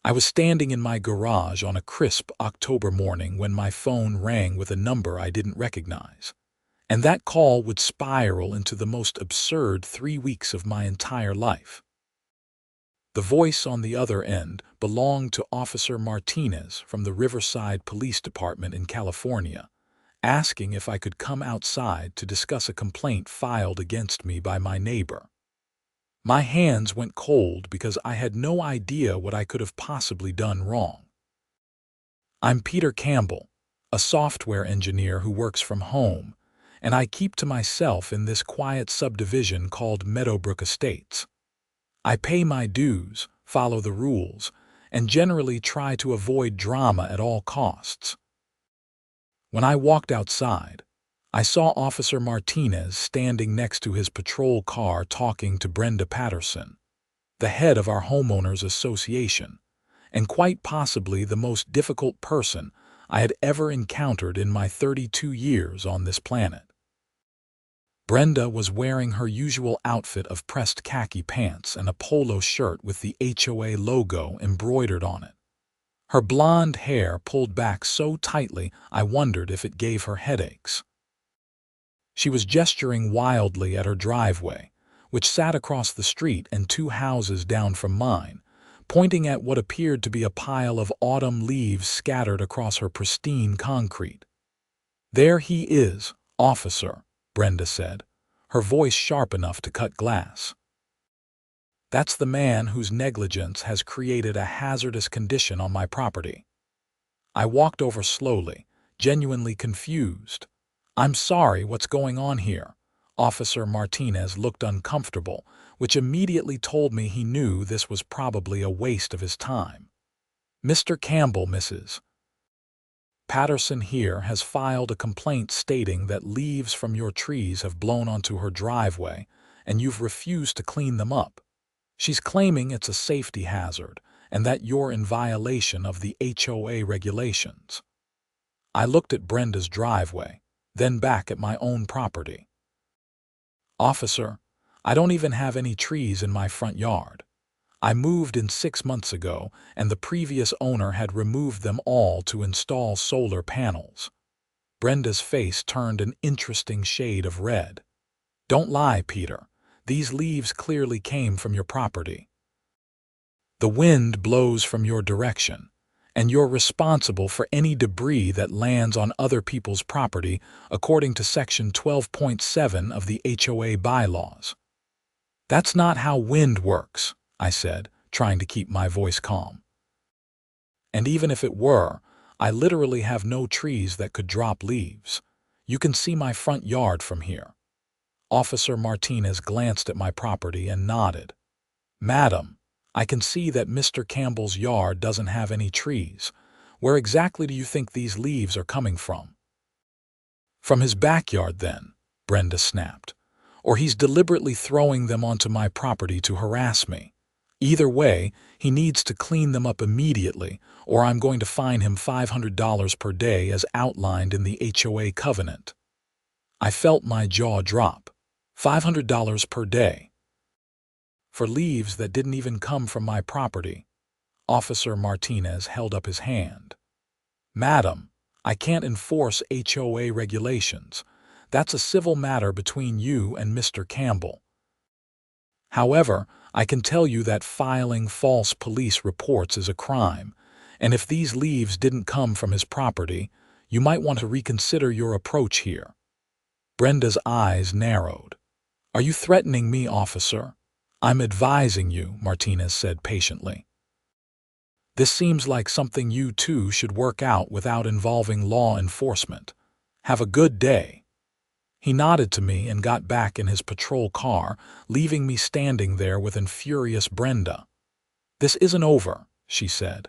I was standing in my garage on a crisp October morning when my phone rang with a number I didn't recognize. And that call would spiral into the most absurd 3 weeks of my entire life. The voice on the other end belonged to Officer Martinez from the Riverside Police Department in California, asking if I could come outside to discuss a complaint filed against me by my neighbor. My hands went cold because I had no idea what I could have possibly done wrong. I'm Peter Campbell, a software engineer who works from home, and I keep to myself in this quiet subdivision called Meadowbrook Estates. I pay my dues, follow the rules, and generally try to avoid drama at all costs. When I walked outside, I saw Officer Martinez standing next to his patrol car talking to Brenda Patterson, the head of our homeowners association, and quite possibly the most difficult person I had ever encountered in my 32 years on this planet. Brenda was wearing her usual outfit of pressed khaki pants and a polo shirt with the HOA logo embroidered on it. Her blonde hair pulled back so tightly I wondered if it gave her headaches. She was gesturing wildly at her driveway, which sat across the street and 2 houses down from mine, pointing at what appeared to be a pile of autumn leaves scattered across her pristine concrete. "There he is, officer," Brenda said, her voice sharp enough to cut glass. "That's the man whose negligence has created a hazardous condition on my property." I walked over slowly, genuinely confused. "I'm sorry, what's going on here?" Officer Martinez looked uncomfortable, which immediately told me he knew this was probably a waste of his time. "Mr. Campbell, Mrs. Patterson here has filed a complaint stating that leaves from your trees have blown onto her driveway and you've refused to clean them up. She's claiming it's a safety hazard and that you're in violation of the HOA regulations." I looked at Brenda's driveway, then back at my own property. "Officer, I don't even have any trees in my front yard. I moved in 6 months ago, and the previous owner had removed them all to install solar panels." Brenda's face turned an interesting shade of red. "Don't lie, Peter. These leaves clearly came from your property. The wind blows from your direction, and you're responsible for any debris that lands on other people's property according to Section 12.7 of the HOA bylaws." "That's not how wind works," I said, trying to keep my voice calm. "And even if it were, I literally have no trees that could drop leaves. You can see my front yard from here." Officer Martinez glanced at my property and nodded. "Madam, I can see that Mr. Campbell's yard doesn't have any trees. Where exactly do you think these leaves are coming from?" "From his backyard, then," Brenda snapped. "Or he's deliberately throwing them onto my property to harass me. Either way, he needs to clean them up immediately, or I'm going to fine him $500 per day as outlined in the HOA covenant." I felt my jaw drop. $500 per day. For leaves that didn't even come from my property. Officer Martinez held up his hand. "Madam, I can't enforce HOA regulations. That's a civil matter between you and Mr. Campbell. However, I can tell you that filing false police reports is a crime, and if these leaves didn't come from his property, you might want to reconsider your approach here." Brenda's eyes narrowed. "Are you threatening me, officer?" "I'm advising you," Martinez said patiently. "This seems like something you two should work out without involving law enforcement. Have a good day." He nodded to me and got back in his patrol car, leaving me standing there with an furious Brenda. "This isn't over," she said.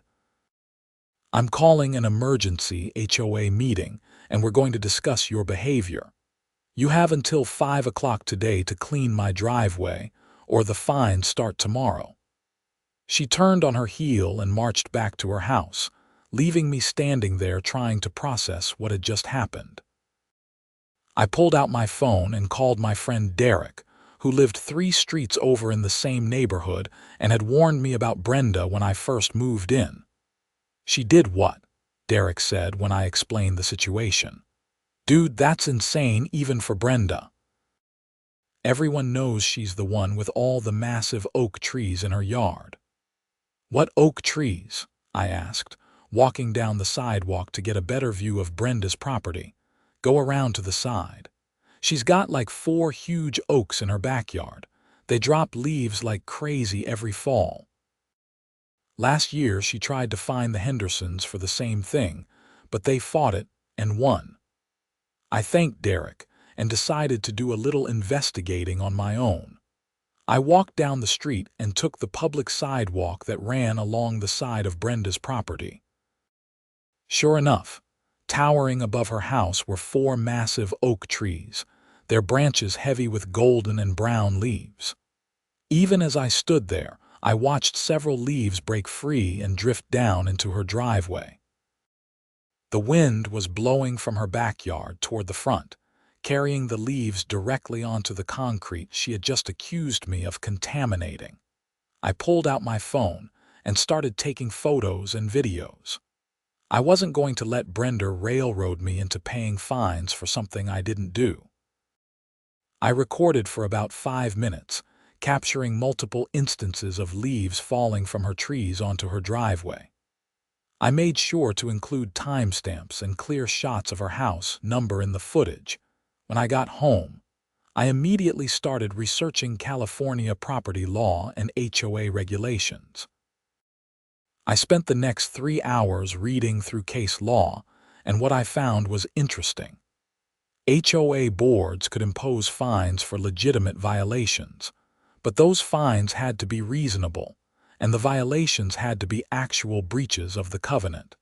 "I'm calling an emergency HOA meeting, and we're going to discuss your behavior. You have until 5 o'clock today to clean my driveway, or the fines start tomorrow." She turned on her heel and marched back to her house, leaving me standing there trying to process what had just happened. I pulled out my phone and called my friend Derek, who lived 3 streets over in the same neighborhood and had warned me about Brenda when I first moved in. She did what? Derek said when I explained the situation. Dude, that's insane even for Brenda. Everyone knows she's the one with all the massive oak trees in her yard. What oak trees? I asked, walking down the sidewalk to get a better view of Brenda's property. Go around to the side. She's got like 4 huge oaks in her backyard. They drop leaves like crazy every fall. Last year she tried to fine the Hendersons for the same thing, but they fought it and won. I thanked Derek and decided to do a little investigating on my own. I walked down the street and took the public sidewalk that ran along the side of Brenda's property. Sure enough, towering above her house were 4 massive oak trees, their branches heavy with golden and brown leaves. Even as I stood there, I watched several leaves break free and drift down into her driveway. The wind was blowing from her backyard toward the front, carrying the leaves directly onto the concrete she had just accused me of contaminating. I pulled out my phone and started taking photos and videos. I wasn't going to let Brenda railroad me into paying fines for something I didn't do. I recorded for about 5 minutes, capturing multiple instances of leaves falling from her trees onto her driveway. I made sure to include timestamps and clear shots of her house number in the footage. When I got home, I immediately started researching California property law and HOA regulations. I spent the next 3 hours reading through case law, and what I found was interesting. HOA boards could impose fines for legitimate violations, but those fines had to be reasonable, and the violations had to be actual breaches of the covenant.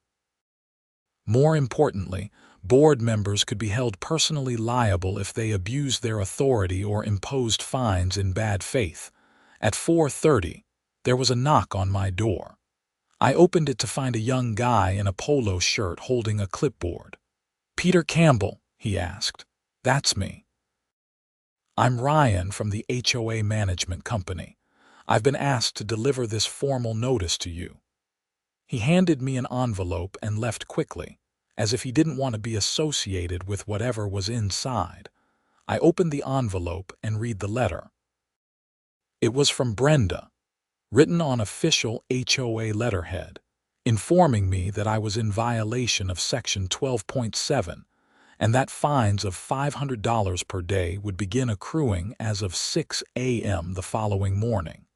More importantly, board members could be held personally liable if they abused their authority or imposed fines in bad faith. At 4:30, there was a knock on my door. I opened it to find a young guy in a polo shirt holding a clipboard. "Peter Campbell," he asked. "That's me. I'm Ryan from the HOA management company. I've been asked to deliver this formal notice to you." He handed me an envelope and left quickly, as if he didn't want to be associated with whatever was inside. I opened the envelope and read the letter. It was from Brenda, written on official HOA letterhead, informing me that I was in violation of Section 12.7 and that fines of $500 per day would begin accruing as of 6 a.m. the following morning.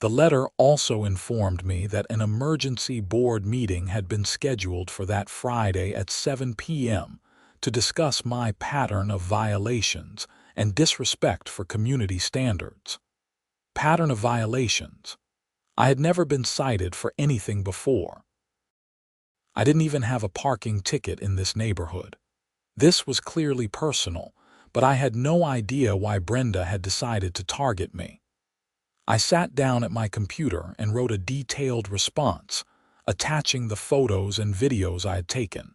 The letter also informed me that an emergency board meeting had been scheduled for that Friday at 7 p.m. to discuss my pattern of violations and disrespect for community standards. Pattern of violations. I had never been cited for anything before. I didn't even have a parking ticket in this neighborhood. This was clearly personal, but I had no idea why Brenda had decided to target me. I sat down at my computer and wrote a detailed response, attaching the photos and videos I had taken.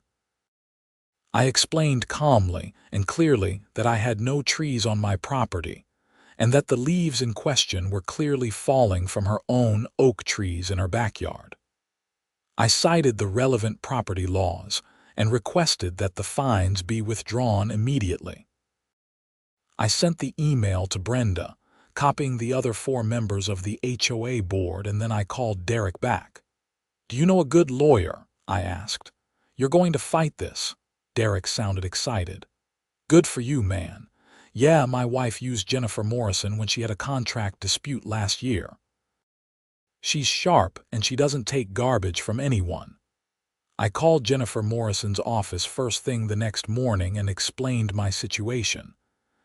I explained calmly and clearly that I had no trees on my property, and that the leaves in question were clearly falling from her own oak trees in her backyard. I cited the relevant property laws and requested that the fines be withdrawn immediately. I sent the email to Brenda, copying the other 4 members of the HOA board, and then I called Derek back. "Do you know a good lawyer?" I asked. "You're going to fight this?" Derek sounded excited. "Good for you, man. Yeah, my wife used Jennifer Morrison when she had a contract dispute last year. She's sharp and she doesn't take garbage from anyone." I called Jennifer Morrison's office first thing the next morning and explained my situation.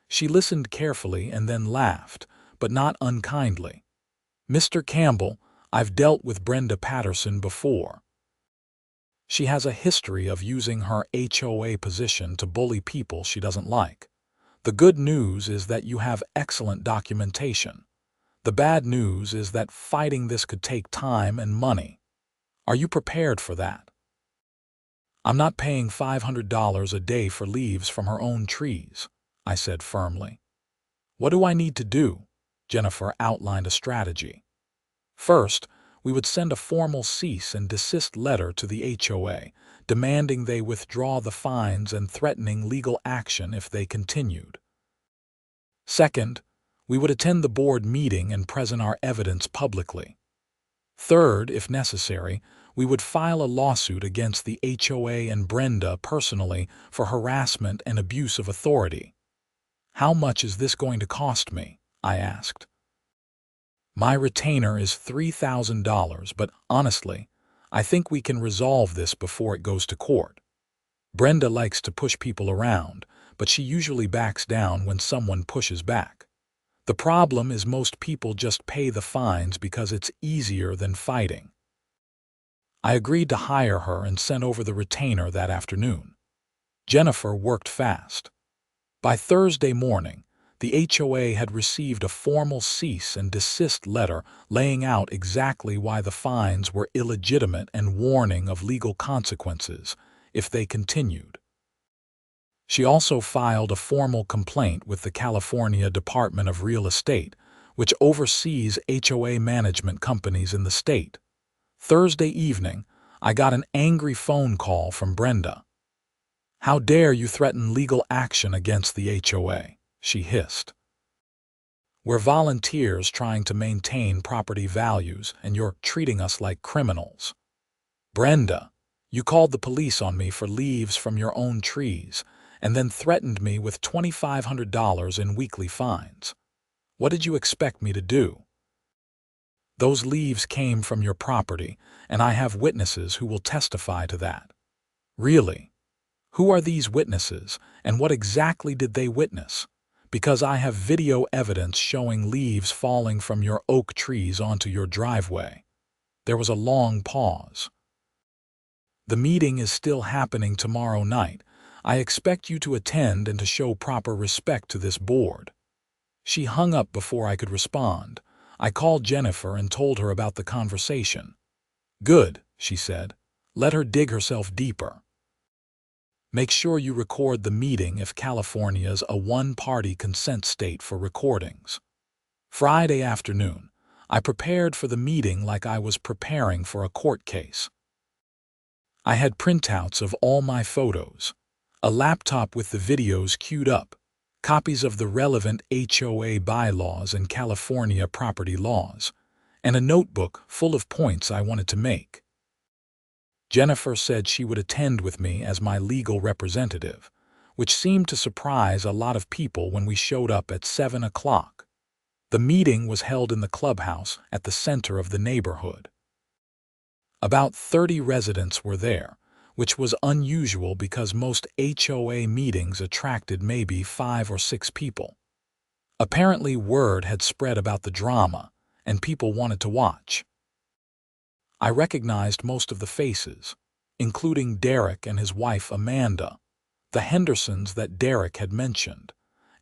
She listened carefully and then laughed, but not unkindly. "Mr. Campbell, I've dealt with Brenda Patterson before. She has a history of using her HOA position to bully people she doesn't like. The good news is that you have excellent documentation. The bad news is that fighting this could take time and money. Are you prepared for that?" "I'm not paying $500 a day for leaves from her own trees," I said firmly. What do I need to do? Jennifer outlined a strategy. First, we would send a formal cease and desist letter to the HOA, demanding they withdraw the fines and threatening legal action if they continued. Second, we would attend the board meeting and present our evidence publicly. Third, if necessary, we would file a lawsuit against the HOA and Brenda personally for harassment and abuse of authority. How much is this going to cost me? I asked. My retainer is $3,000, but honestly, I think we can resolve this before it goes to court. Brenda likes to push people around, but she usually backs down when someone pushes back. The problem is most people just pay the fines because it's easier than fighting. I agreed to hire her and sent over the retainer that afternoon. Jennifer worked fast. By Thursday morning, the HOA had received a formal cease and desist letter laying out exactly why the fines were illegitimate and warning of legal consequences if they continued. She also filed a formal complaint with the California Department of Real Estate, which oversees HOA management companies in the state. Thursday evening, I got an angry phone call from Brenda. "How dare you threaten legal action against the HOA?" she hissed. "We're volunteers trying to maintain property values, and you're treating us like criminals. Brenda, you called the police on me for leaves from your own trees, and then threatened me with $2,500 in weekly fines. What did you expect me to do? Those leaves came from your property, and I have witnesses who will testify to that." "Really? Who are these witnesses, and what exactly did they witness? Because I have video evidence showing leaves falling from your oak trees onto your driveway." There was a long pause. "The meeting is still happening tomorrow night. I expect you to attend and to show proper respect to this board." She hung up before I could respond. I called Jennifer and told her about the conversation. "Good," she said. "Let her dig herself deeper. Make sure you record the meeting if California's a one-party consent state for recordings." Friday afternoon, I prepared for the meeting like I was preparing for a court case. I had printouts of all my photos, a laptop with the videos queued up, copies of the relevant HOA bylaws and California property laws, and a notebook full of points I wanted to make. Jennifer said she would attend with me as my legal representative, which seemed to surprise a lot of people when we showed up at 7 o'clock. The meeting was held in the clubhouse at the center of the neighborhood. About 30 residents were there, which was unusual because most HOA meetings attracted maybe 5 or 6 people. Apparently word had spread about the drama, and people wanted to watch. I recognized most of the faces, including Derek and his wife Amanda, the Hendersons that Derek had mentioned,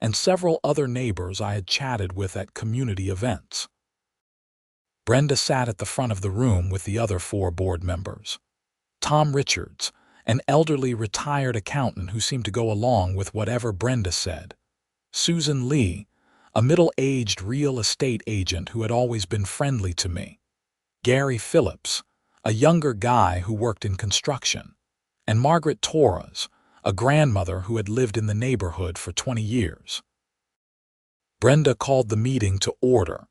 and several other neighbors I had chatted with at community events. Brenda sat at the front of the room with the other 4 board members. Tom Richards, an elderly retired accountant who seemed to go along with whatever Brenda said. Susan Lee, a middle-aged real estate agent who had always been friendly to me. Gary Phillips, a younger guy who worked in construction. And Margaret Torres, a grandmother who had lived in the neighborhood for 20 years. Brenda called the meeting to order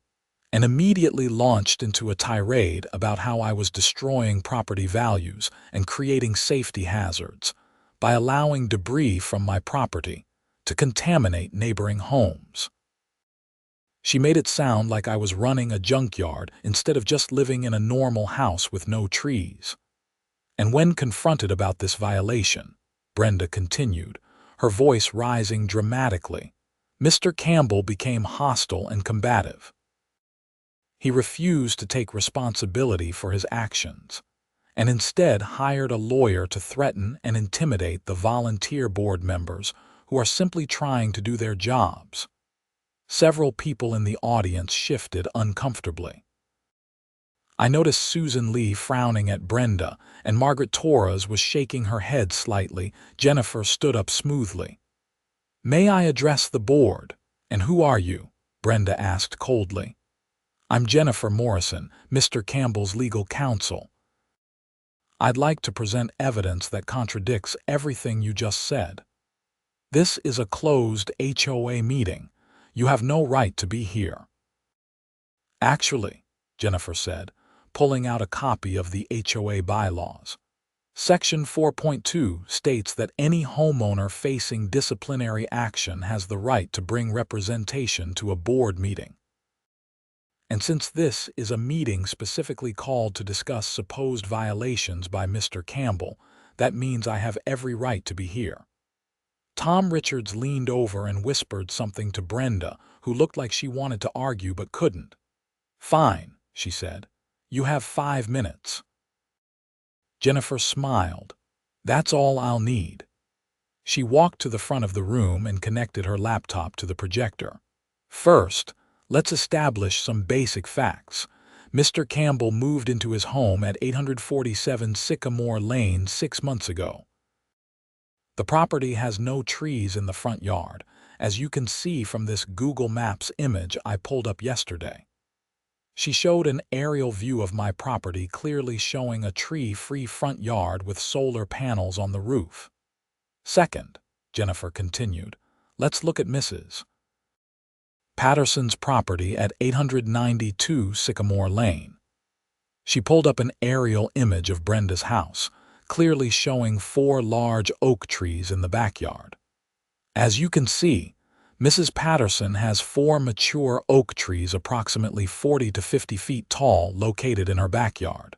and immediately launched into a tirade about how I was destroying property values and creating safety hazards by allowing debris from my property to contaminate neighboring homes. She made it sound like I was running a junkyard instead of just living in a normal house with no trees. And when confronted about this violation, Brenda continued, her voice rising dramatically, Mr. Campbell became hostile and combative. He refused to take responsibility for his actions, and instead hired a lawyer to threaten and intimidate the volunteer board members who are simply trying to do their jobs. Several people in the audience shifted uncomfortably. I noticed Susan Lee frowning at Brenda, and Margaret Torres was shaking her head slightly. Jennifer stood up smoothly. "May I address the board?" "And who are you?" Brenda asked coldly. "I'm Jennifer Morrison, Mr. Campbell's legal counsel. I'd like to present evidence that contradicts everything you just said. This is a closed HOA meeting. You have no right to be here." "Actually," Jennifer said, pulling out a copy of the HOA bylaws. Section 4.2 states that any homeowner facing disciplinary action has the right to bring representation to a board meeting. And since this is a meeting specifically called to discuss supposed violations by Mr. Campbell, that means I have every right to be here. Tom Richards leaned over and whispered something to Brenda, who looked like she wanted to argue but couldn't. "Fine," she said. "You have 5 minutes." Jennifer smiled. "That's all I'll need." She walked to the front of the room and connected her laptop to the projector. "First, let's establish some basic facts. Mr. Campbell moved into his home at 847 Sycamore Lane 6 months ago. The property has no trees in the front yard, as you can see from this Google Maps image I pulled up yesterday." She showed an aerial view of my property, clearly showing a tree-free front yard with solar panels on the roof. "Second," Jennifer continued, "let's look at Mrs. Patterson's property at 892 Sycamore Lane." She pulled up an aerial image of Brenda's house, clearly showing 4 large oak trees in the backyard. As you can see, Mrs. Patterson has 4 mature oak trees approximately 40 to 50 feet tall located in her backyard.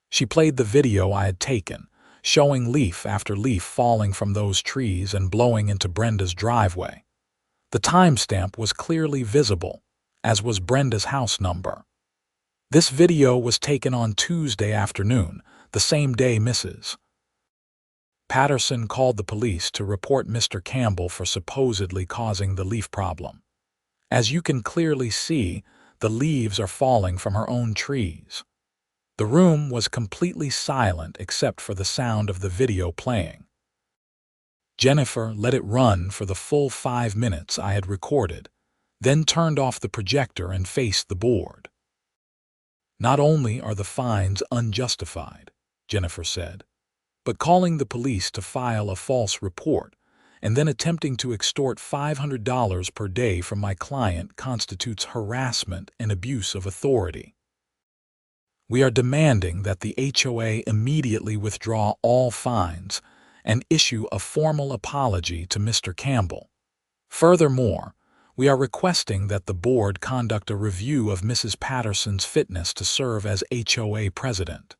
She played the video I had taken, showing leaf after leaf falling from those trees and blowing into Brenda's driveway. The timestamp was clearly visible, as was Brenda's house number. This video was taken on Tuesday afternoon, the same day Mrs. Patterson called the police to report Mr. Campbell for supposedly causing the leaf problem. As you can clearly see, the leaves are falling from her own trees. The room was completely silent except for the sound of the video playing. Jennifer let it run for the full 5 minutes I had recorded, then turned off the projector and faced the board. "Not only are the fines unjustified," Jennifer said, "but calling the police to file a false report and then attempting to extort $500 per day from my client constitutes harassment and abuse of authority. We are demanding that the HOA immediately withdraw all fines and issue a formal apology to Mr. Campbell. Furthermore, we are requesting that the board conduct a review of Mrs. Patterson's fitness to serve as HOA president."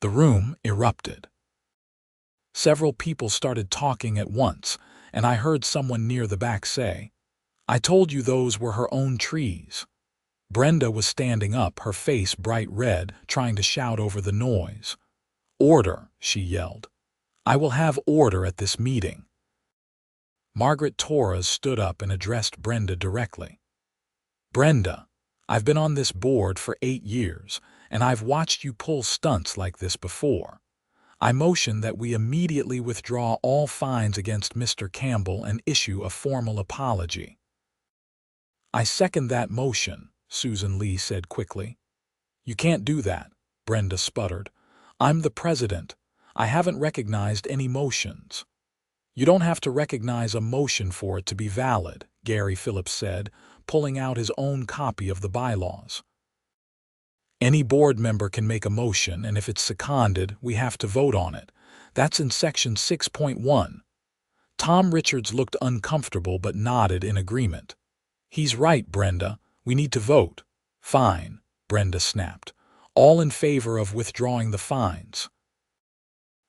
The room erupted. Several people started talking at once, and I heard someone near the back say, "I told you those were her own trees." Brenda was standing up, her face bright red, trying to shout over the noise. "Order," she yelled. "I will have order at this meeting." Margaret Torres stood up and addressed Brenda directly. "Brenda, I've been on this board for 8 years, and I've watched you pull stunts like this before. I motion that we immediately withdraw all fines against Mr. Campbell and issue a formal apology." "I second that motion," Susan Lee said quickly. "You can't do that," Brenda sputtered. "I'm the president. I haven't recognized any motions." "You don't have to recognize a motion for it to be valid," Gary Phillips said, pulling out his own copy of the bylaws. "Any board member can make a motion, and if it's seconded, we have to vote on it. That's in Section 6.1. Tom Richards looked uncomfortable but nodded in agreement. "He's right, Brenda. We need to vote." "Fine," Brenda snapped. "All in favor of withdrawing the fines?"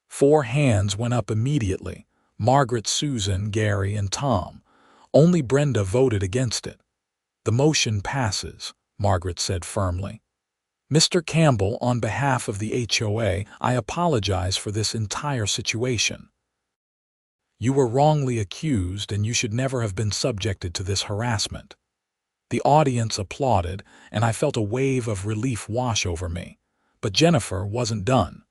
4 hands went up immediately: Margaret, Susan, Gary, and Tom. Only Brenda voted against it. "The motion passes," Margaret said firmly. "Mr. Campbell, on behalf of the HOA, I apologize for this entire situation. You were wrongly accused, and you should never have been subjected to this harassment." The audience applauded, and I felt a wave of relief wash over me. But Jennifer wasn't done.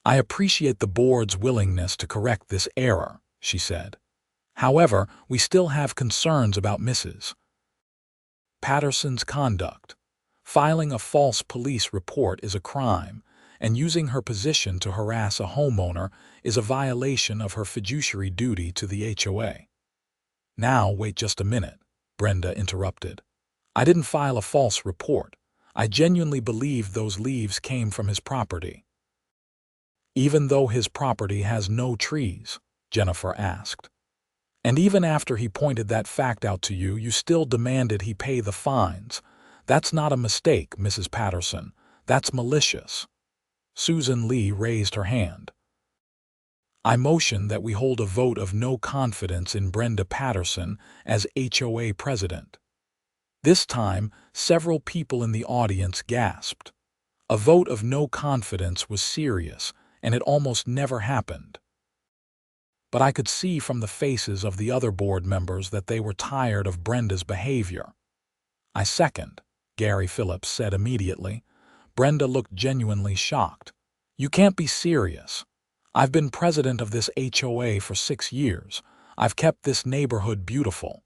"I appreciate the board's willingness to correct this error," she said. However, we still have concerns about Mrs. Patterson's conduct. Filing a false police report is a crime, and using her position to harass a homeowner is a violation of her fiduciary duty to the HOA. Now, wait just a minute, Brenda interrupted. I didn't file a false report. I genuinely believed those leaves came from his property. Even though his property has no trees? Jennifer asked. And even after he pointed that fact out to you, you still demanded he pay the fines. That's not a mistake, Mrs. Patterson. That's malicious. Susan Lee raised her hand. I motion that we hold a vote of no confidence in Brenda Patterson as HOA president. This time, several people in the audience gasped. A vote of no confidence was serious, and it almost never happened. But I could see from the faces of the other board members that they were tired of Brenda's behavior. I second, Gary Phillips said immediately. Brenda looked genuinely shocked. You can't be serious. I've been president of this HOA for 6 years. I've kept this neighborhood beautiful.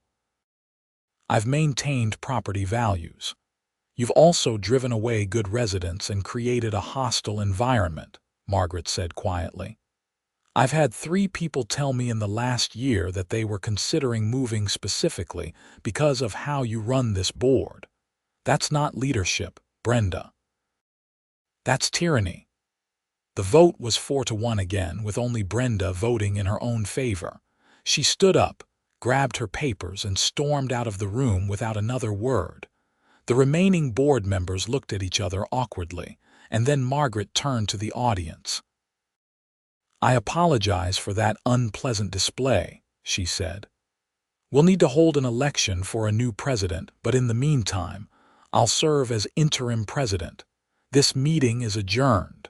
I've maintained property values. You've also driven away good residents and created a hostile environment, Margaret said quietly. I've had 3 people tell me in the last year that they were considering moving specifically because of how you run this board. That's not leadership, Brenda. That's tyranny. The vote was 4-1 again, with only Brenda voting in her own favor. She stood up, grabbed her papers, and stormed out of the room without another word. The remaining board members looked at each other awkwardly, and then Margaret turned to the audience. I apologize for that unpleasant display, she said. We'll need to hold an election for a new president, but in the meantime, I'll serve as interim president. This meeting is adjourned.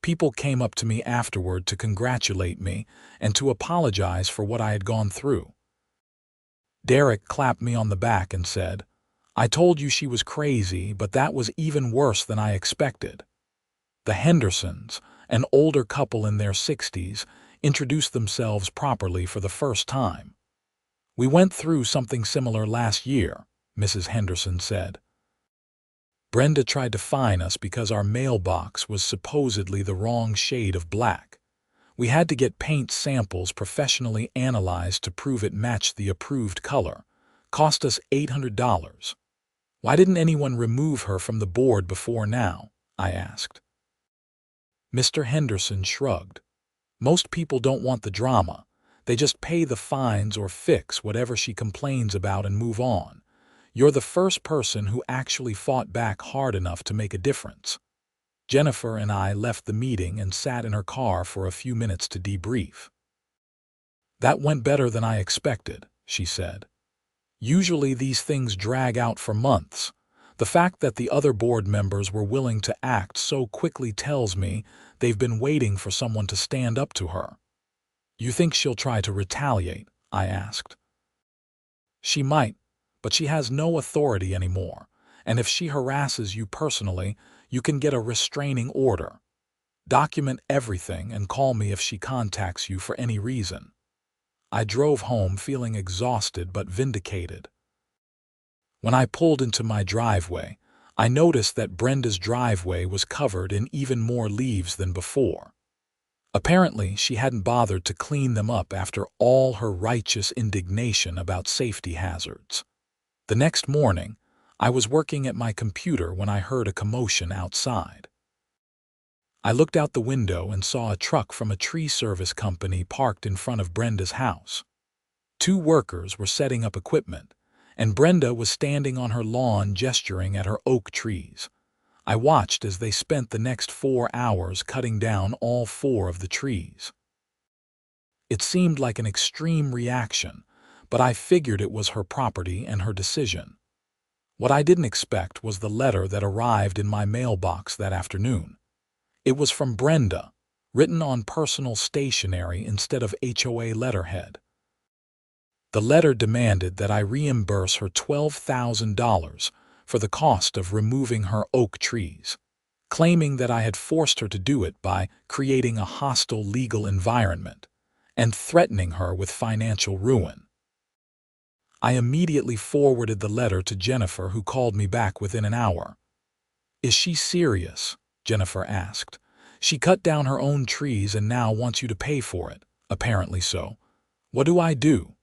People came up to me afterward to congratulate me and to apologize for what I had gone through. Derek clapped me on the back and said, I told you she was crazy, but that was even worse than I expected. The Hendersons, an older couple in their 60s, introduced themselves properly for the first time. We went through something similar last year, Mrs. Henderson said. Brenda tried to fine us because our mailbox was supposedly the wrong shade of black. We had to get paint samples professionally analyzed to prove it matched the approved color. Cost us $800. Why didn't anyone remove her from the board before now? I asked. Mr. Henderson shrugged. Most people don't want the drama. They just pay the fines or fix whatever she complains about and move on. You're the first person who actually fought back hard enough to make a difference. Jennifer and I left the meeting and sat in her car for a few minutes to debrief. That went better than I expected, she said. Usually these things drag out for months. The fact that the other board members were willing to act so quickly tells me they've been waiting for someone to stand up to her. You think she'll try to retaliate? I asked. She might, but she has no authority anymore, and if she harasses you personally, you can get a restraining order. Document everything and call me if she contacts you for any reason. I drove home feeling exhausted but vindicated. When I pulled into my driveway, I noticed that Brenda's driveway was covered in even more leaves than before. Apparently, she hadn't bothered to clean them up after all her righteous indignation about safety hazards. The next morning, I was working at my computer when I heard a commotion outside. I looked out the window and saw a truck from a tree service company parked in front of Brenda's house. 2 workers were setting up equipment, and Brenda was standing on her lawn gesturing at her oak trees. I watched as they spent the next 4 hours cutting down all 4 of the trees. It seemed like an extreme reaction, but I figured it was her property and her decision. What I didn't expect was the letter that arrived in my mailbox that afternoon. It was from Brenda, written on personal stationery instead of HOA letterhead. The letter demanded that I reimburse her $12,000 for the cost of removing her oak trees, claiming that I had forced her to do it by creating a hostile legal environment, and threatening her with financial ruin. I immediately forwarded the letter to Jennifer, who called me back within an hour. "Is she serious?" Jennifer asked. "She cut down her own trees and now wants you to pay for it." "Apparently so." "What do I do?"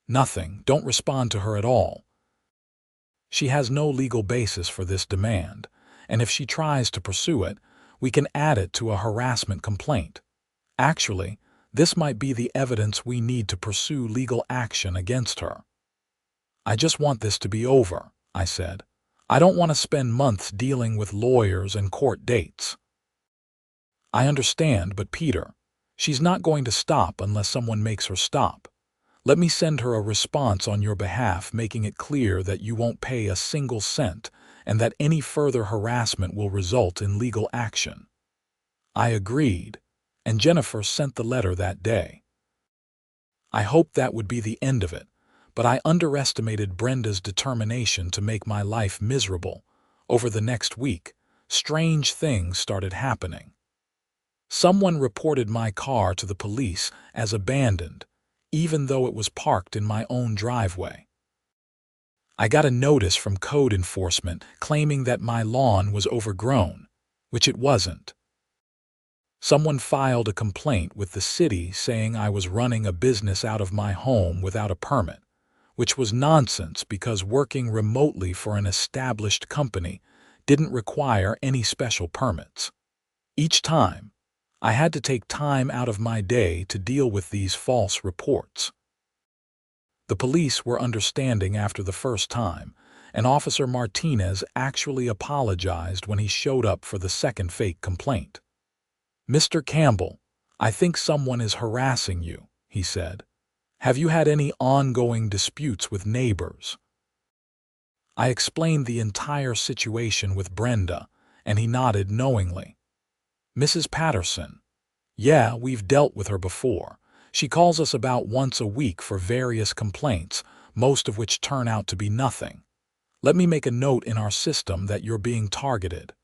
"Nothing. Don't respond to her at all. She has no legal basis for this demand, and if she tries to pursue it, we can add it to a harassment complaint. Actually, this might be the evidence we need to pursue legal action against her." "I just want this to be over," I said. "I don't want to spend months dealing with lawyers and court dates." "I understand, but Peter, she's not going to stop unless someone makes her stop. Let me send her a response on your behalf, making it clear that you won't pay a single cent and that any further harassment will result in legal action." I agreed, and Jennifer sent the letter that day. I hoped that would be the end of it, but I underestimated Brenda's determination to make my life miserable. Over the next week, strange things started happening. Someone reported my car to the police as abandoned, even though it was parked in my own driveway. I got a notice from code enforcement claiming that my lawn was overgrown, which it wasn't. Someone filed a complaint with the city saying I was running a business out of my home without a permit, which was nonsense because working remotely for an established company didn't require any special permits. Each time, I had to take time out of my day to deal with these false reports. The police were understanding after the first time, and Officer Martinez actually apologized when he showed up for the second fake complaint. "Mr. Campbell, I think someone is harassing you," he said. "Have you had any ongoing disputes with neighbors?" I explained the entire situation with Brenda, and he nodded knowingly. "Mrs. Patterson, yeah, we've dealt with her before. She calls us about once a week for various complaints, most of which turn out to be nothing. Let me make a note in our system that you're being targeted.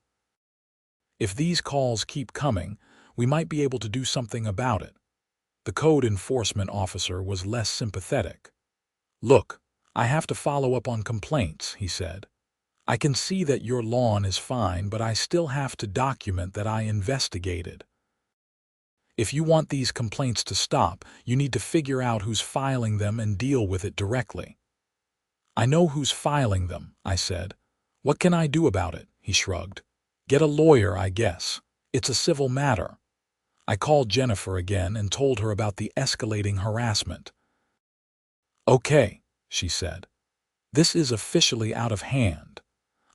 If these calls keep coming, we might be able to do something about it." The code enforcement officer was less sympathetic. "Look, I have to follow up on complaints," he said. "I can see that your lawn is fine, but I still have to document that I investigated. If you want these complaints to stop, you need to figure out who's filing them and deal with it directly." "I know who's filing them," I said. "What can I do about it?" He shrugged. "Get a lawyer, I guess. It's a civil matter." I called Jennifer again and told her about the escalating harassment. "Okay," she said. "This is officially out of hand.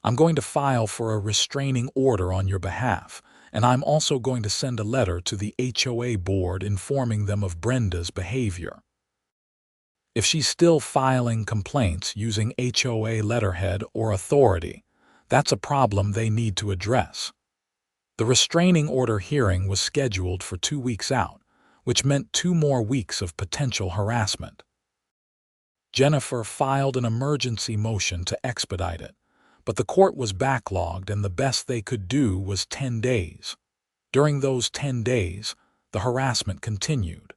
I'm going to file for a restraining order on your behalf, and I'm also going to send a letter to the HOA board informing them of Brenda's behavior. If she's still filing complaints using HOA letterhead or authority, that's a problem they need to address." The restraining order hearing was scheduled for 2 weeks out, which meant 2 more weeks of potential harassment. Jennifer filed an emergency motion to expedite it, but the court was backlogged and the best they could do was 10 days. During those 10 days, the harassment continued.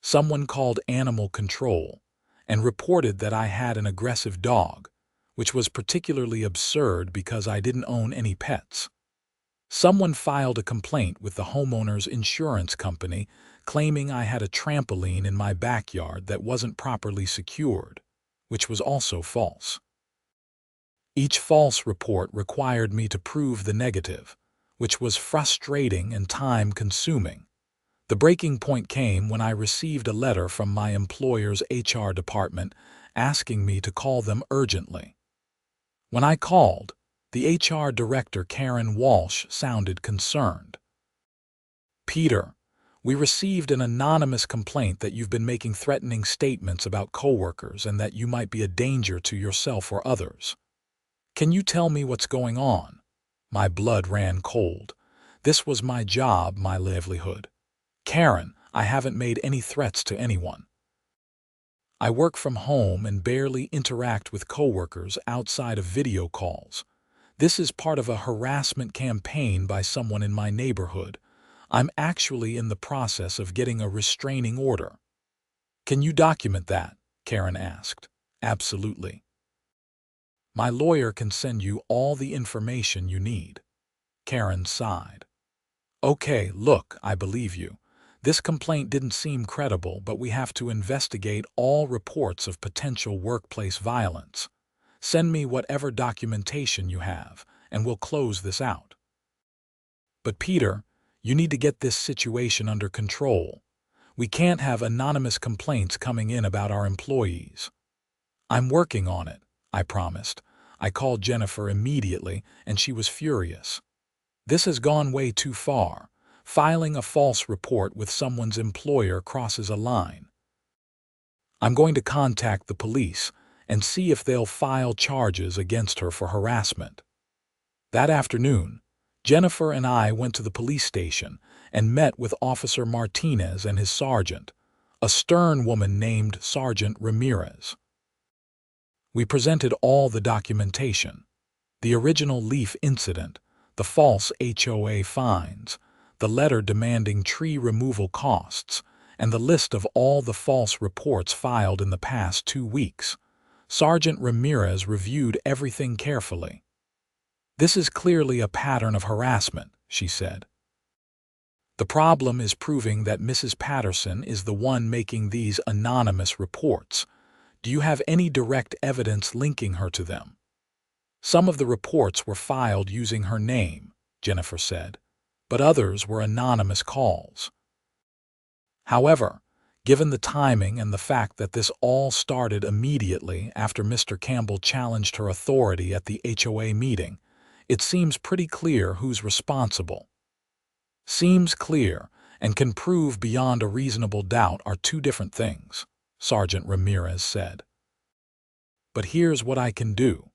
Someone called animal control and reported that I had an aggressive dog, which was particularly absurd because I didn't own any pets. Someone filed a complaint with the homeowner's insurance company claiming I had a trampoline in my backyard that wasn't properly secured, which was also false. Each false report required me to prove the negative, which was frustrating and time-consuming. The breaking point came when I received a letter from my employer's HR department asking me to call them urgently. When I called, the HR director, Karen Walsh, sounded concerned. "Peter, we received an anonymous complaint that you've been making threatening statements about coworkers and that you might be a danger to yourself or others. Can you tell me what's going on?" My blood ran cold. This was my job, my livelihood. "Karen, I haven't made any threats to anyone. I work from home and barely interact with coworkers outside of video calls. This is part of a harassment campaign by someone in my neighborhood. I'm actually in the process of getting a restraining order." "Can you document that?" Karen asked. "Absolutely. My lawyer can send you all the information you need." Karen sighed. "Okay, look, I believe you. This complaint didn't seem credible, but we have to investigate all reports of potential workplace violence. Send me whatever documentation you have, and we'll close this out." "But Peter, you need to get this situation under control. We can't have anonymous complaints coming in about our employees." "I'm working on it," I promised. I called Jennifer immediately, and she was furious. "This has gone way too far. Filing a false report with someone's employer crosses a line. I'm going to contact the police and see if they'll file charges against her for harassment." That afternoon, Jennifer and I went to the police station and met with Officer Martinez and his sergeant, a stern woman named Sergeant Ramirez. We presented all the documentation: the original leaf incident, the false HOA fines, the letter demanding tree removal costs, and the list of all the false reports filed in the past 2 weeks. Sergeant Ramirez reviewed everything carefully. "This is clearly a pattern of harassment," she said. "The problem is proving that Mrs. Patterson is the one making these anonymous reports. Do you have any direct evidence linking her to them?" "Some of the reports were filed using her name," Jennifer said, "but others were anonymous calls. However, given the timing and the fact that this all started immediately after Mr. Campbell challenged her authority at the HOA meeting, it seems pretty clear who's responsible." "Seems clear and can prove beyond a reasonable doubt are two different things," Sergeant Ramirez said. "But here's what I can do.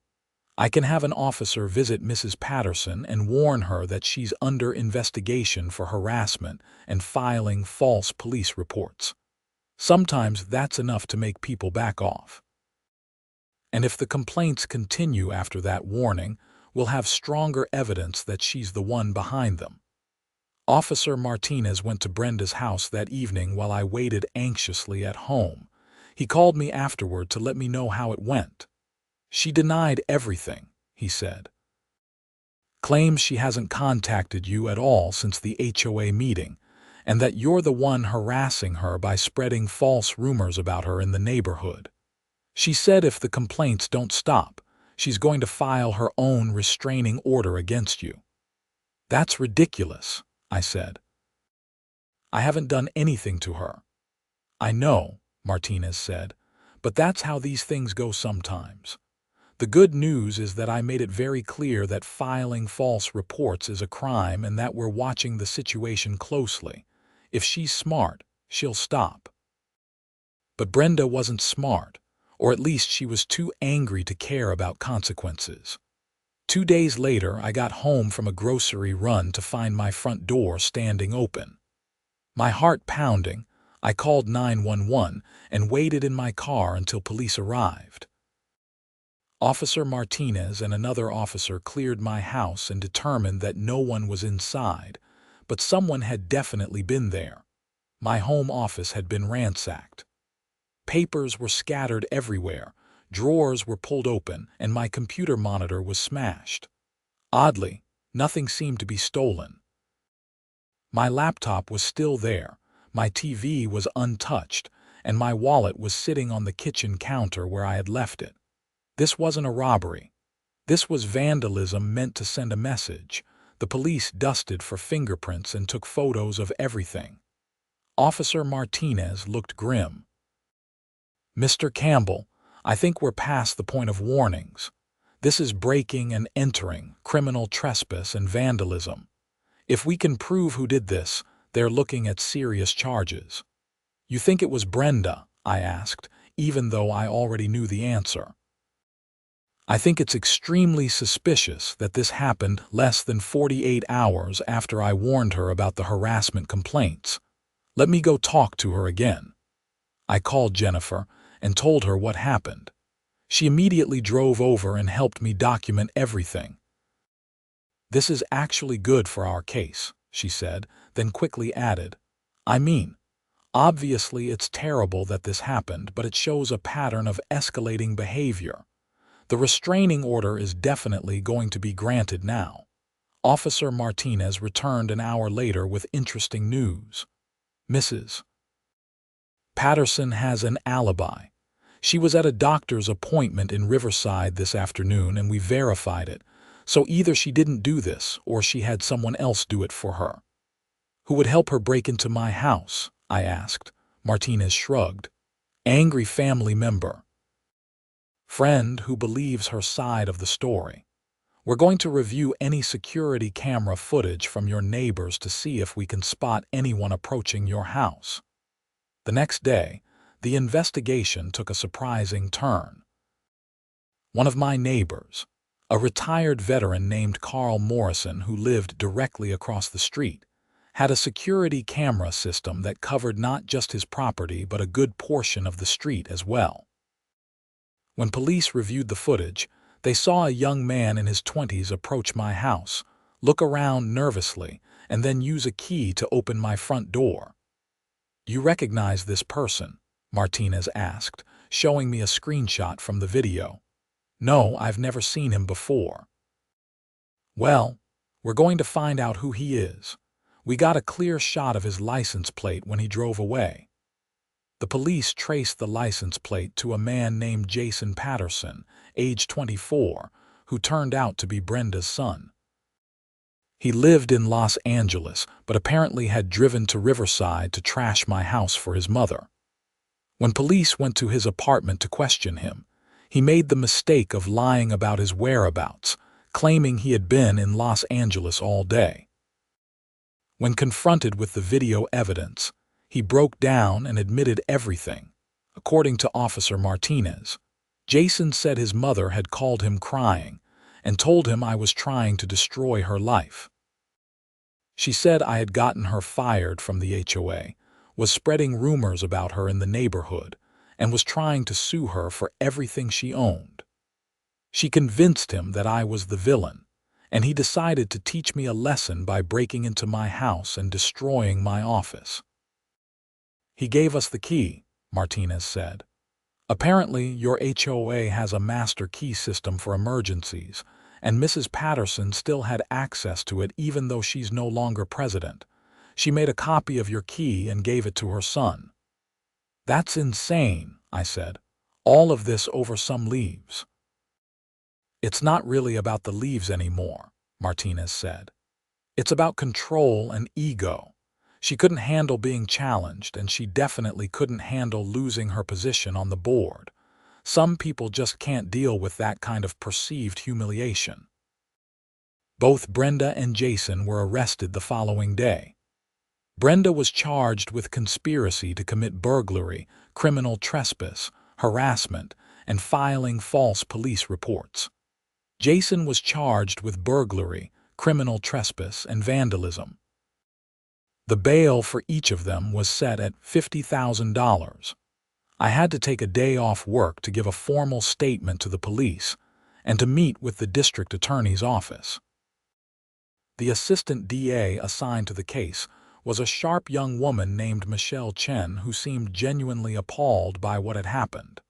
I can have an officer visit Mrs. Patterson and warn her that she's under investigation for harassment and filing false police reports. Sometimes that's enough to make people back off. And if the complaints continue after that warning, we'll have stronger evidence that she's the one behind them." Officer Martinez went to Brenda's house that evening while I waited anxiously at home. He called me afterward to let me know how it went. "She denied everything," he said. "Claims she hasn't contacted you at all since the HOA meeting, and that you're the one harassing her by spreading false rumors about her in the neighborhood. She said if the complaints don't stop, she's going to file her own restraining order against you." "That's ridiculous," I said. "I haven't done anything to her." "I know," Martinez said, "but that's how these things go sometimes. The good news is that I made it very clear that filing false reports is a crime and that we're watching the situation closely. If she's smart, she'll stop." But Brenda wasn't smart, or at least she was too angry to care about consequences. 2 days later, I got home from a grocery run to find my front door standing open. My heart pounding, I called 911 and waited in my car until police arrived. Officer Martinez and another officer cleared my house and determined that no one was inside, but someone had definitely been there. My home office had been ransacked. Papers were scattered everywhere, drawers were pulled open, and my computer monitor was smashed. Oddly, nothing seemed to be stolen. My laptop was still there, my TV was untouched, and my wallet was sitting on the kitchen counter where I had left it. This wasn't a robbery. This was vandalism meant to send a message. The police dusted for fingerprints and took photos of everything. Officer Martinez looked grim. "Mr. Campbell, I think we're past the point of warnings. This is breaking and entering, criminal trespass and vandalism. If we can prove who did this, they're looking at serious charges." "You think it was Brenda?" I asked, even though I already knew the answer. "I think it's extremely suspicious that this happened less than 48 hours after I warned her about the harassment complaints. Let me go talk to her again." I called Jennifer and told her what happened. She immediately drove over and helped me document everything. "This is actually good for our case," she said. then quickly added, "I mean, obviously it's terrible that this happened, but it shows a pattern of escalating behavior. The restraining order is definitely going to be granted now." Officer Martinez returned an hour later with interesting news. "Mrs. Patterson has an alibi. She was at a doctor's appointment in Riverside this afternoon and we verified it, so either she didn't do this or she had someone else do it for her." "Who would help her break into my house?" I asked. Martinez shrugged. "Angry family member. Friend who believes her side of the story. We're going to review any security camera footage from your neighbors to see if we can spot anyone approaching your house." The next day, the investigation took a surprising turn. One of my neighbors, a retired veteran named Carl Morrison who lived directly across the street, had a security camera system that covered not just his property but a good portion of the street as well. When police reviewed the footage, they saw a young man in his 20s approach my house, look around nervously, and then use a key to open my front door. "You recognize this person?" Martinez asked, showing me a screenshot from the video. "No, I've never seen him before." "Well, we're going to find out who he is. We got a clear shot of his license plate when he drove away." The police traced the license plate to a man named Jason Patterson, age 24, who turned out to be Brenda's son. He lived in Los Angeles, but apparently had driven to Riverside to trash my house for his mother. When police went to his apartment to question him, he made the mistake of lying about his whereabouts, claiming he had been in Los Angeles all day. When confronted with the video evidence, he broke down and admitted everything. According to Officer Martinez, Jason said his mother had called him crying and told him I was trying to destroy her life. She said I had gotten her fired from the HOA, was spreading rumors about her in the neighborhood, and was trying to sue her for everything she owned. She convinced him that I was the villain, and he decided to teach me a lesson by breaking into my house and destroying my office. "He gave us the key," Martinez said. "Apparently, your HOA has a master key system for emergencies, and Mrs. Patterson still had access to it even though she's no longer president. She made a copy of your key and gave it to her son." "That's insane," I said. "All of this over some leaves." "It's not really about the leaves anymore," Martinez said. "It's about control and ego. She couldn't handle being challenged, and she definitely couldn't handle losing her position on the board. Some people just can't deal with that kind of perceived humiliation." Both Brenda and Jason were arrested the following day. Brenda was charged with conspiracy to commit burglary, criminal trespass, harassment, and filing false police reports. Jason was charged with burglary, criminal trespass, and vandalism. The bail for each of them was set at $50,000. I had to take a day off work to give a formal statement to the police and to meet with the district attorney's office. The assistant DA assigned to the case was a sharp young woman named Michelle Chen who seemed genuinely appalled by what had happened.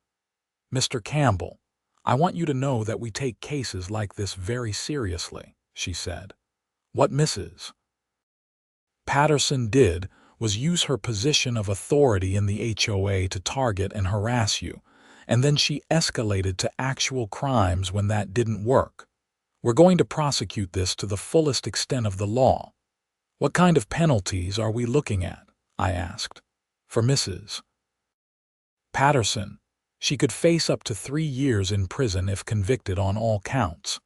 "Mr. Campbell, I want you to know that we take cases like this very seriously," she said. "What Mrs. Patterson did was use her position of authority in the HOA to target and harass you, and then she escalated to actual crimes when that didn't work. We're going to prosecute this to the fullest extent of the law." "What kind of penalties are we looking at?" I asked. "For Mrs. Patterson, she could face up to 3 years in prison if convicted on all counts.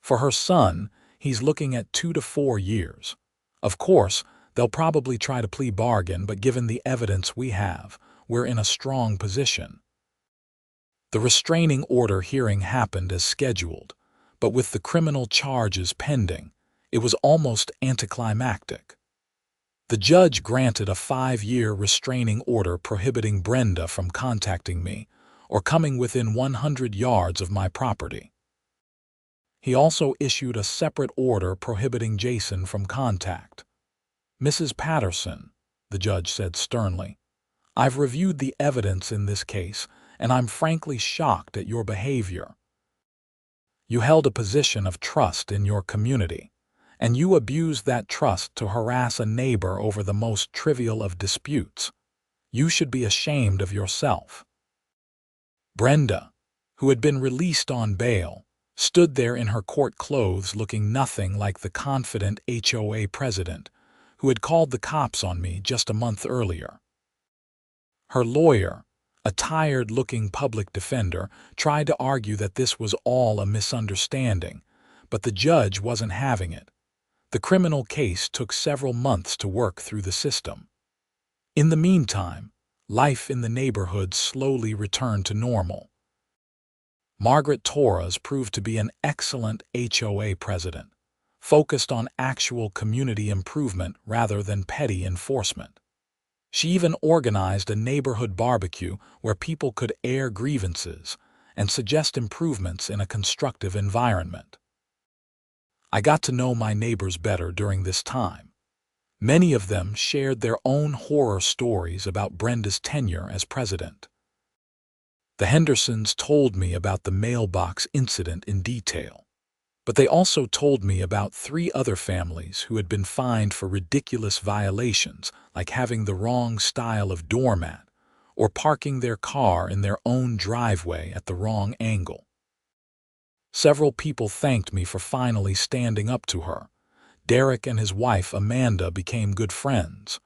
For her son, he's looking at 2 to 4 years. Of course, they'll probably try to plea bargain, but given the evidence we have, we're in a strong position." The restraining order hearing happened as scheduled, but with the criminal charges pending, it was almost anticlimactic. The judge granted a 5-year restraining order prohibiting Brenda from contacting me or coming within 100 yards of my property. He also issued a separate order prohibiting Jason from contact. Mrs. Patterson, the judge said sternly, I've reviewed the evidence in this case, and I'm frankly shocked at your behavior. You held a position of trust in your community, and you abused that trust to harass a neighbor over the most trivial of disputes. You should be ashamed of yourself. Brenda, who had been released on bail, stood there in her court clothes looking nothing like the confident HOA president who had called the cops on me just a month earlier. Her lawyer, a tired-looking public defender, tried to argue that this was all a misunderstanding, but the judge wasn't having it. The criminal case took several months to work through the system. In the meantime, life in the neighborhood slowly returned to normal. Margaret Torres proved to be an excellent HOA president, focused on actual community improvement rather than petty enforcement. She even organized a neighborhood barbecue where people could air grievances and suggest improvements in a constructive environment. I got to know my neighbors better during this time. Many of them shared their own horror stories about Brenda's tenure as president. The Hendersons told me about the mailbox incident in detail, but they also told me about 3 other families who had been fined for ridiculous violations like having the wrong style of doormat or parking their car in their own driveway at the wrong angle. Several people thanked me for finally standing up to her. Derek and his wife Amanda became good friends.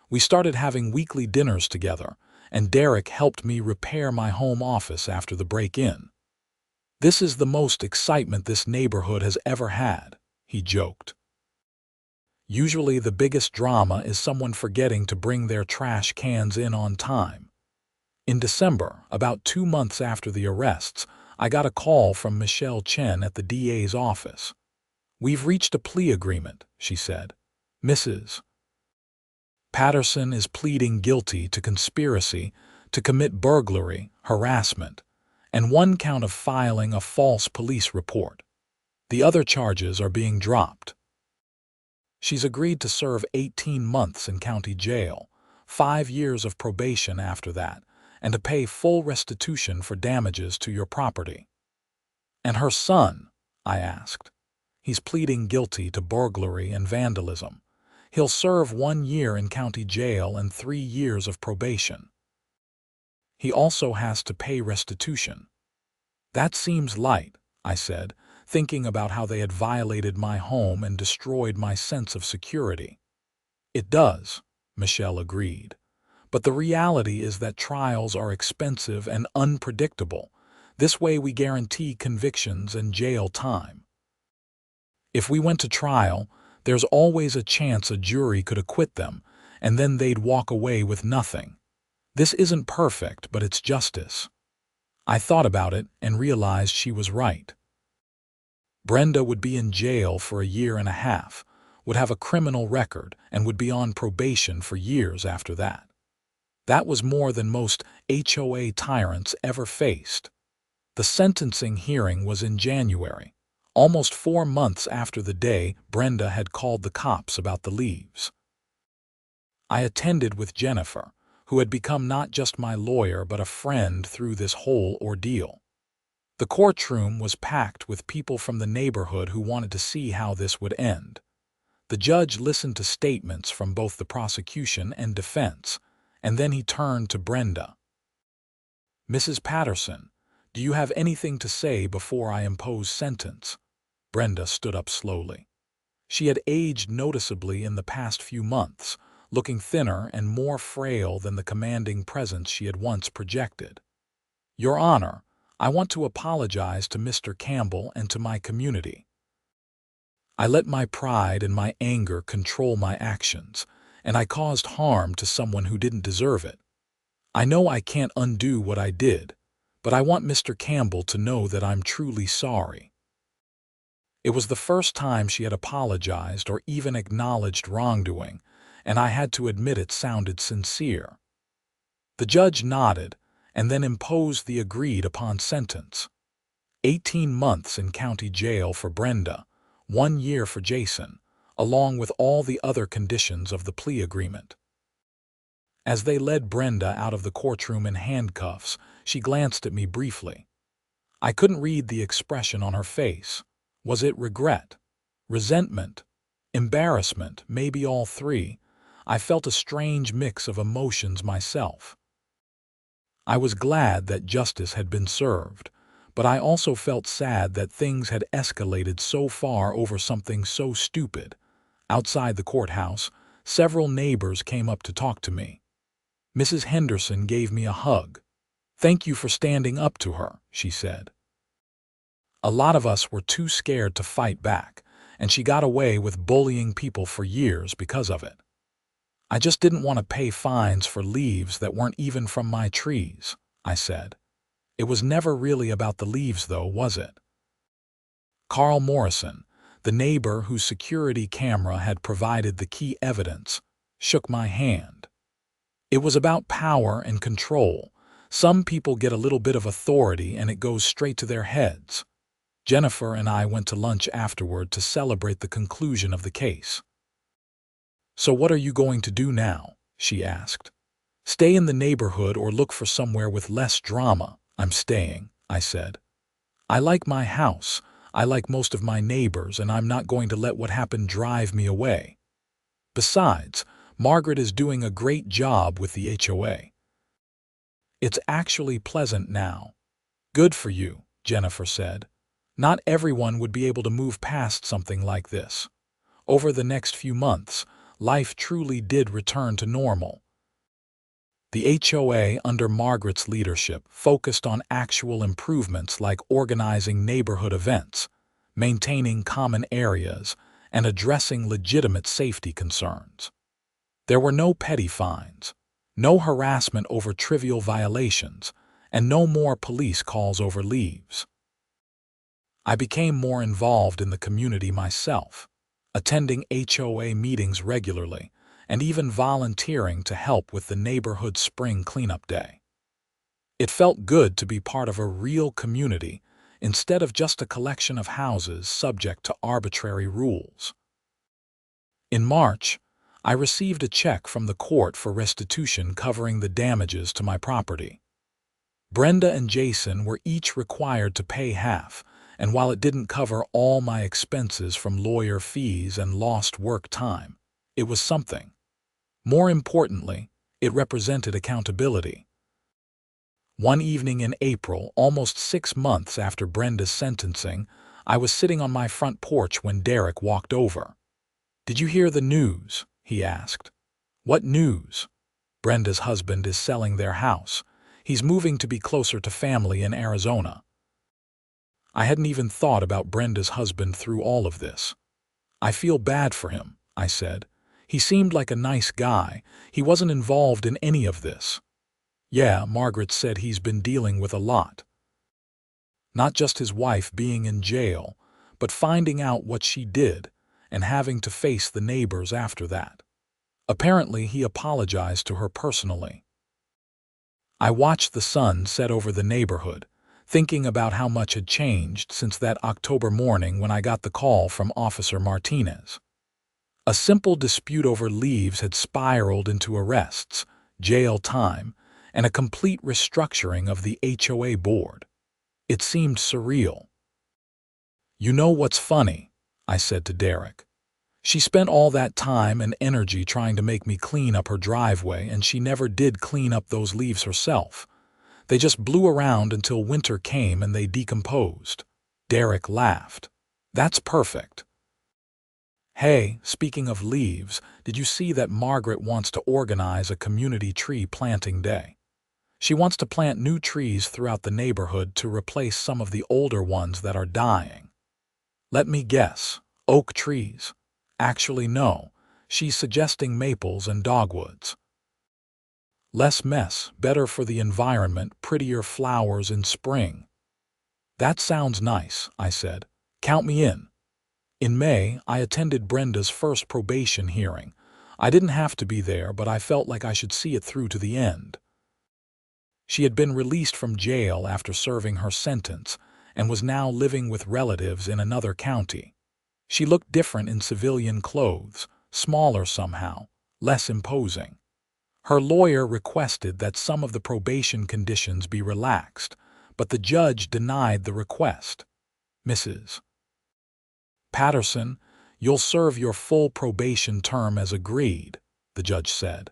We started having weekly dinners together, and Derek helped me repair my home office after the break-in. This is the most excitement this neighborhood has ever had, he joked. Usually the biggest drama is someone forgetting to bring their trash cans in on time. In December, about 2 months after the arrests, I got a call from Michelle Chen at the DA's office. We've reached a plea agreement, she said. Mrs. Patterson is pleading guilty to conspiracy to commit burglary, harassment, and 1 count of filing a false police report. The other charges are being dropped. She's agreed to serve 18 months in county jail, 5 years of probation after that, and to pay full restitution for damages to your property. And her son, I asked. He's pleading guilty to burglary and vandalism. He'll serve 1 year in county jail and 3 years of probation. He also has to pay restitution. That seems light, I said, thinking about how they had violated my home and destroyed my sense of security. It does, Michelle agreed. But the reality is that trials are expensive and unpredictable. This way we guarantee convictions and jail time. If we went to trial, there's always a chance a jury could acquit them, and then they'd walk away with nothing. This isn't perfect, but it's justice. I thought about it and realized she was right. Brenda would be in jail for 1.5 years, would have a criminal record, and would be on probation for years after that. That was more than most HOA tyrants ever faced. The sentencing hearing was in January, almost 4 months after the day Brenda had called the cops about the leaves. I attended with Jennifer, who had become not just my lawyer but a friend through this whole ordeal. The courtroom was packed with people from the neighborhood who wanted to see how this would end. The judge listened to statements from both the prosecution and defense, and then he turned to Brenda. Mrs. Patterson, do you have anything to say before I impose sentence? Brenda stood up slowly. She had aged noticeably in the past few months, looking thinner and more frail than the commanding presence she had once projected. Your Honor, I want to apologize to Mr. Campbell and to my community. I let my pride and my anger control my actions, and I caused harm to someone who didn't deserve it. I know I can't undo what I did, but I want Mr. Campbell to know that I'm truly sorry. It was the first time she had apologized or even acknowledged wrongdoing, and I had to admit it sounded sincere. The judge nodded and then imposed the agreed-upon sentence. 18 months in county jail for Brenda, 1 year for Jason, along with all the other conditions of the plea agreement. As they led Brenda out of the courtroom in handcuffs, she glanced at me briefly. I couldn't read the expression on her face. Was it regret? Resentment? Embarrassment? Maybe all three. I felt a strange mix of emotions myself. I was glad that justice had been served, but I also felt sad that things had escalated so far over something so stupid. Outside the courthouse, several neighbors came up to talk to me. Mrs. Henderson gave me a hug. "Thank you for standing up to her," she said. "A lot of us were too scared to fight back, and she got away with bullying people for years because of it. I just didn't want to pay fines for leaves that weren't even from my trees," I said. "It was never really about the leaves, though, was it?" Carl Morrison, the neighbor whose security camera had provided the key evidence, shook my hand. "It was about power and control. Some people get a little bit of authority and it goes straight to their heads." Jennifer and I went to lunch afterward to celebrate the conclusion of the case. "So what are you going to do now?" she asked. "Stay in the neighborhood or look for somewhere with less drama?" "I'm staying," I said. "I like my house, I like most of my neighbors, and I'm not going to let what happened drive me away. Besides, Margaret is doing a great job with the HOA. It's actually pleasant now." "Good for you," Jennifer said. "Not everyone would be able to move past something like this." Over the next few months, life truly did return to normal. The HOA, under Margaret's leadership, focused on actual improvements like organizing neighborhood events, maintaining common areas, and addressing legitimate safety concerns. There were no petty fines, no harassment over trivial violations, and no more police calls over leaves. I became more involved in the community myself, attending HOA meetings regularly, and even volunteering to help with the neighborhood spring cleanup day. It felt good to be part of a real community instead of just a collection of houses subject to arbitrary rules. In March, I received a check from the court for restitution covering the damages to my property. Brenda and Jason were each required to pay half, and while it didn't cover all my expenses from lawyer fees and lost work time, it was something. More importantly, it represented accountability. One evening in April, almost 6 months after Brenda's sentencing, I was sitting on my front porch when Derek walked over. "Did you hear the news?" he asked. "What news?" "Brenda's husband is selling their house. He's moving to be closer to family in Arizona." I hadn't even thought about Brenda's husband through all of this. "I feel bad for him," I said. "He seemed like a nice guy. He wasn't involved in any of this." "Yeah," Margaret said, "he's been dealing with a lot. Not just his wife being in jail, but finding out what she did and having to face the neighbors after that. Apparently, he apologized to her personally." I watched the sun set over the neighborhood, thinking about how much had changed since that October morning when I got the call from Officer Martinez. A simple dispute over leaves had spiraled into arrests, jail time, and a complete restructuring of the HOA board. It seemed surreal. "You know what's funny?" I said to Derek. "She spent all that time and energy trying to make me clean up her driveway, and she never did clean up those leaves herself. They just blew around until winter came and they decomposed." Derek laughed. "That's perfect." "Hey, speaking of leaves, did you see that Margaret wants to organize a community tree planting day? She wants to plant new trees throughout the neighborhood to replace some of the older ones that are dying. Let me guess, oak trees. Actually, no, she's suggesting maples and dogwoods. Less mess, better for the environment, prettier flowers in spring." "That sounds nice," I said. "Count me in." In May, I attended Brenda's first probation hearing. I didn't have to be there, but I felt like I should see it through to the end. She had been released from jail after serving her sentence and was now living with relatives in another county. She looked different in civilian clothes, smaller somehow, less imposing. Her lawyer requested that some of the probation conditions be relaxed, but the judge denied the request. Mrs. Patterson, you'll serve your full probation term as agreed, the judge said.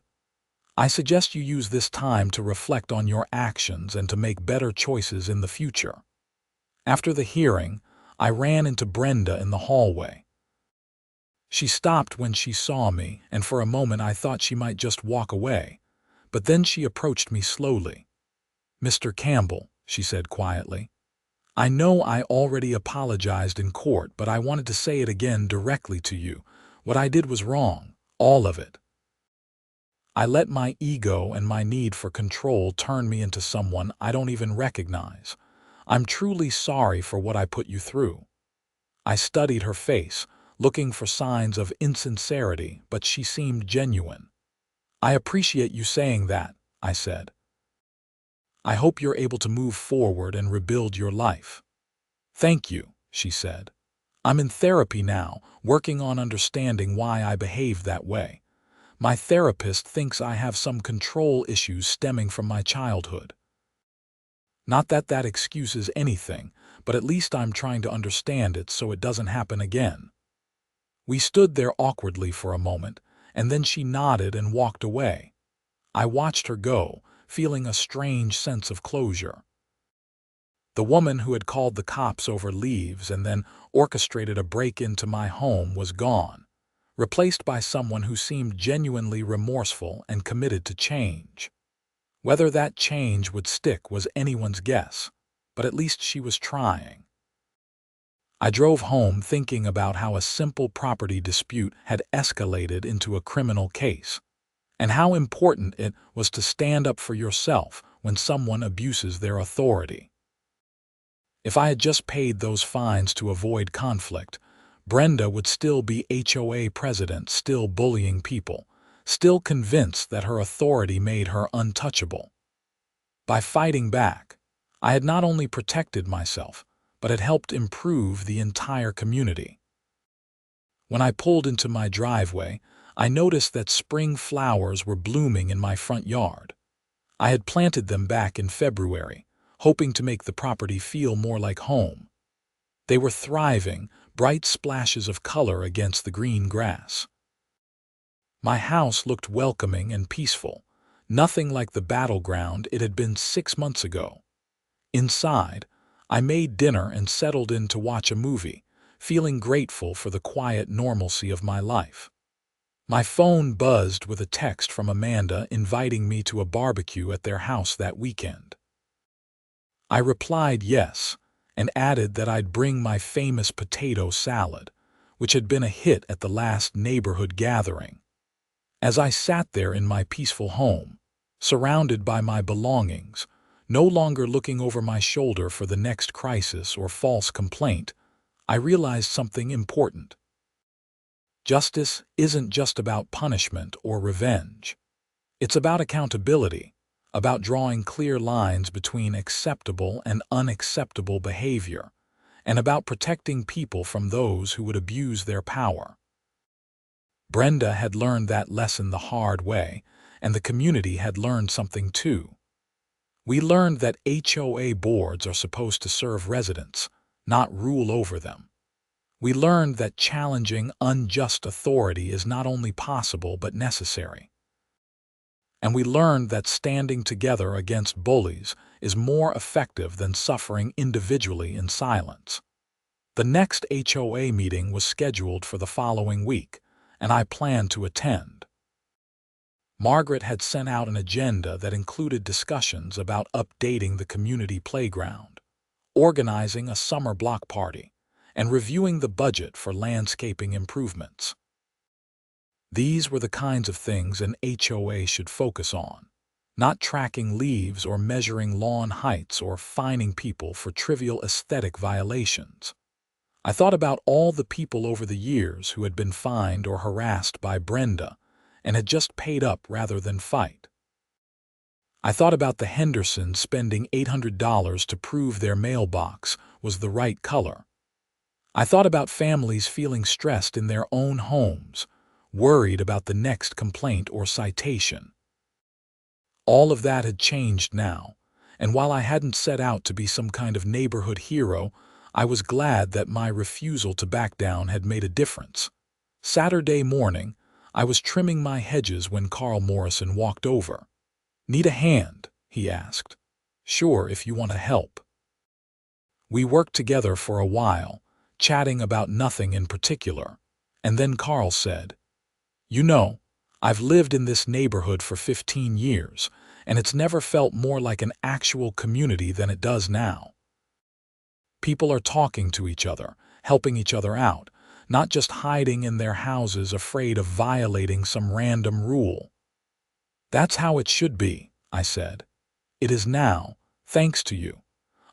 I suggest you use this time to reflect on your actions and to make better choices in the future. After the hearing, I ran into Brenda in the hallway. She stopped when she saw me, and for a moment I thought she might just walk away, but then she approached me slowly. "Mr. Campbell," she said quietly, "I know I already apologized in court, but I wanted to say it again directly to you. What I did was wrong, all of it. I let my ego and my need for control turn me into someone I don't even recognize. I'm truly sorry for what I put you through." I studied her face, looking for signs of insincerity, but she seemed genuine. "I appreciate you saying that," I said. "I hope you're able to move forward and rebuild your life." "Thank you," she said. "I'm in therapy now, working on understanding why I behaved that way. My therapist thinks I have some control issues stemming from my childhood. Not that that excuses anything, but at least I'm trying to understand it so it doesn't happen again." We stood there awkwardly for a moment, and then she nodded and walked away. I watched her go, feeling a strange sense of closure. The woman who had called the cops over leaves and then orchestrated a break into my home was gone, replaced by someone who seemed genuinely remorseful and committed to change. Whether that change would stick was anyone's guess, but at least she was trying. I drove home thinking about how a simple property dispute had escalated into a criminal case, and how important it was to stand up for yourself when someone abuses their authority. If I had just paid those fines to avoid conflict, Brenda would still be HOA president, still bullying people, still convinced that her authority made her untouchable. By fighting back, I had not only protected myself, but had helped improve the entire community. When I pulled into my driveway, I noticed that spring flowers were blooming in my front yard. I had planted them back in February, hoping to make the property feel more like home. They were thriving, bright splashes of color against the green grass. My house looked welcoming and peaceful, nothing like the battleground it had been 6 months ago. Inside, I made dinner and settled in to watch a movie, feeling grateful for the quiet normalcy of my life. My phone buzzed with a text from Amanda inviting me to a barbecue at their house that weekend. I replied yes, and added that I'd bring my famous potato salad, which had been a hit at the last neighborhood gathering. As I sat there in my peaceful home, surrounded by my belongings, no longer looking over my shoulder for the next crisis or false complaint, I realized something important. Justice isn't just about punishment or revenge. It's about accountability, about drawing clear lines between acceptable and unacceptable behavior, and about protecting people from those who would abuse their power. Brenda had learned that lesson the hard way, and the community had learned something too. We learned that HOA boards are supposed to serve residents, not rule over them. We learned that challenging unjust authority is not only possible but necessary. And we learned that standing together against bullies is more effective than suffering individually in silence. The next HOA meeting was scheduled for the following week, and I planned to attend. Margaret had sent out an agenda that included discussions about updating the community playground, organizing a summer block party, and reviewing the budget for landscaping improvements. These were the kinds of things an HOA should focus on, not tracking leaves or measuring lawn heights or fining people for trivial aesthetic violations. I thought about all the people over the years who had been fined or harassed by Brenda and had just paid up rather than fight. I thought about the Hendersons spending $800 to prove their mailbox was the right color. I thought about families feeling stressed in their own homes, worried about the next complaint or citation. All of that had changed now, and while I hadn't set out to be some kind of neighborhood hero, I was glad that my refusal to back down had made a difference. Saturday morning, I was trimming my hedges when Carl Morrison walked over. "Need a hand?" he asked. "Sure, if you want to help." We worked together for a while, chatting about nothing in particular, and then Carl said, "You know, I've lived in this neighborhood for 15 years, and it's never felt more like an actual community than it does now. People are talking to each other, helping each other out, not just hiding in their houses afraid of violating some random rule." "That's how it should be," I said. "It is now, thanks to you.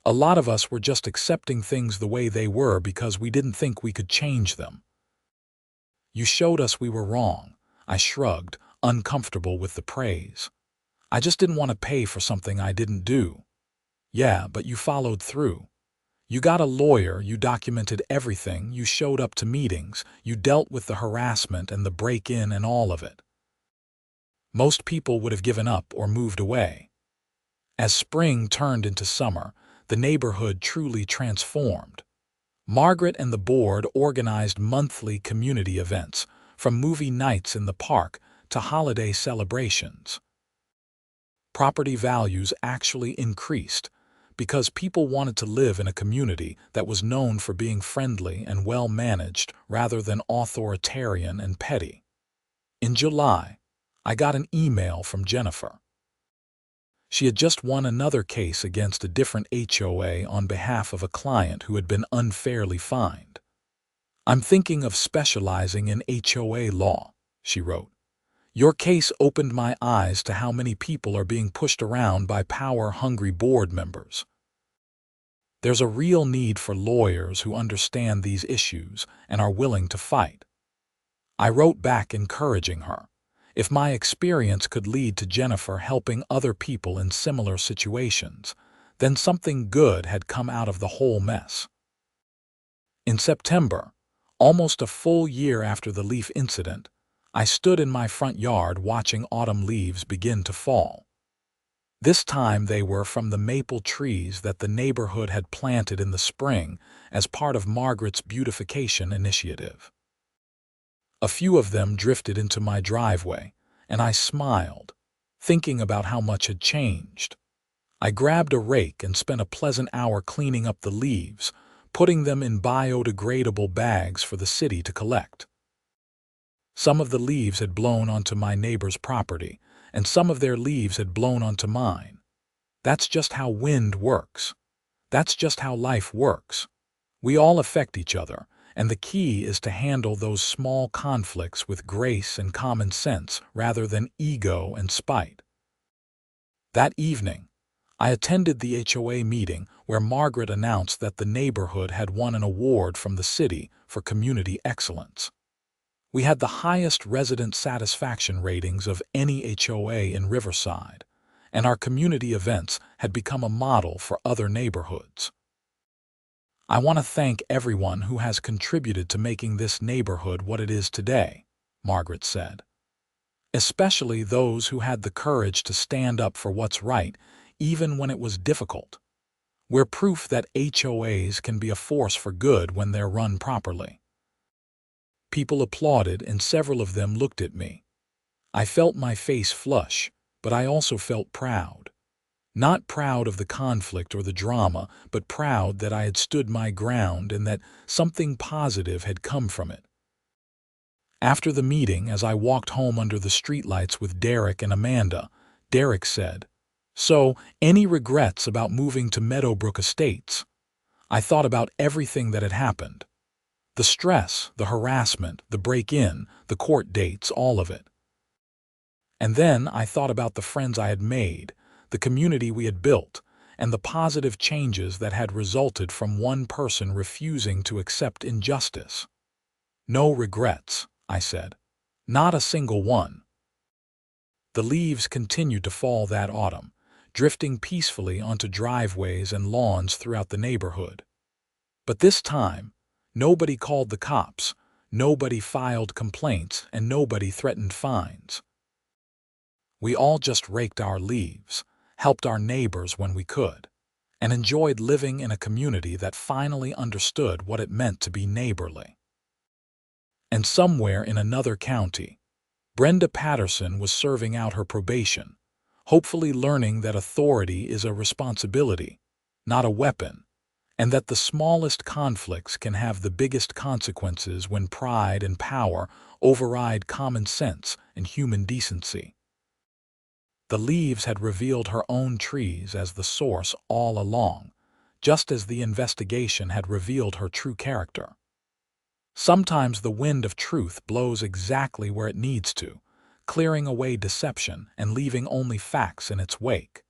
A lot of us were just accepting things the way they were because we didn't think we could change them." "You showed us we were wrong," I shrugged, uncomfortable with the praise. "I just didn't want to pay for something I didn't do." "Yeah, but you followed through. You got a lawyer, you documented everything, you showed up to meetings, you dealt with the harassment and the break-in and all of it." Most people would have given up or moved away. As spring turned into summer, the neighborhood truly transformed. Margaret and the board organized monthly community events, from movie nights in the park to holiday celebrations. Property values actually increased because people wanted to live in a community that was known for being friendly and well-managed rather than authoritarian and petty. In July, I got an email from Jennifer. She had just won another case against a different HOA on behalf of a client who had been unfairly fined. "I'm thinking of specializing in HOA law," she wrote. "Your case opened my eyes to how many people are being pushed around by power-hungry board members. There's a real need for lawyers who understand these issues and are willing to fight." I wrote back encouraging her. If my experience could lead to Jennifer helping other people in similar situations, then something good had come out of the whole mess. In September, almost a full year after the leaf incident, I stood in my front yard watching autumn leaves begin to fall. This time they were from the maple trees that the neighborhood had planted in the spring as part of Margaret's beautification initiative. A few of them drifted into my driveway, and I smiled, thinking about how much had changed. I grabbed a rake and spent a pleasant hour cleaning up the leaves, putting them in biodegradable bags for the city to collect. Some of the leaves had blown onto my neighbor's property, and some of their leaves had blown onto mine. That's just how wind works. That's just how life works. We all affect each other, and the key is to handle those small conflicts with grace and common sense rather than ego and spite. That evening, I attended the HOA meeting where Margaret announced that the neighborhood had won an award from the city for community excellence. We had the highest resident satisfaction ratings of any HOA in Riverside, and our community events had become a model for other neighborhoods. "I want to thank everyone who has contributed to making this neighborhood what it is today," Margaret said. "Especially those who had the courage to stand up for what's right, even when it was difficult. We're proof that HOAs can be a force for good when they're run properly." People applauded, and several of them looked at me. I felt my face flush, but I also felt proud. Not proud of the conflict or the drama, but proud that I had stood my ground and that something positive had come from it. After the meeting, as I walked home under the streetlights with Derek and Amanda, Derek said, "So, any regrets about moving to Meadowbrook Estates?" I thought about everything that had happened. The stress, the harassment, the break-in, the court dates, all of it. And then I thought about the friends I had made, the community we had built, and the positive changes that had resulted from one person refusing to accept injustice. "No regrets," I said. "Not a single one." The leaves continued to fall that autumn, drifting peacefully onto driveways and lawns throughout the neighborhood. But this time, Nobody called the cops, nobody filed complaints, and nobody threatened fines. We all just raked our leaves, helped our neighbors when we could, and enjoyed living in a community that finally understood what it meant to be neighborly. And somewhere in another county, Brenda Patterson was serving out her probation, hopefully learning that authority is a responsibility, not a weapon, and that the smallest conflicts can have the biggest consequences when pride and power override common sense and human decency. The leaves had revealed her own trees as the source all along, just as the investigation had revealed her true character. Sometimes the wind of truth blows exactly where it needs to, clearing away deception and leaving only facts in its wake.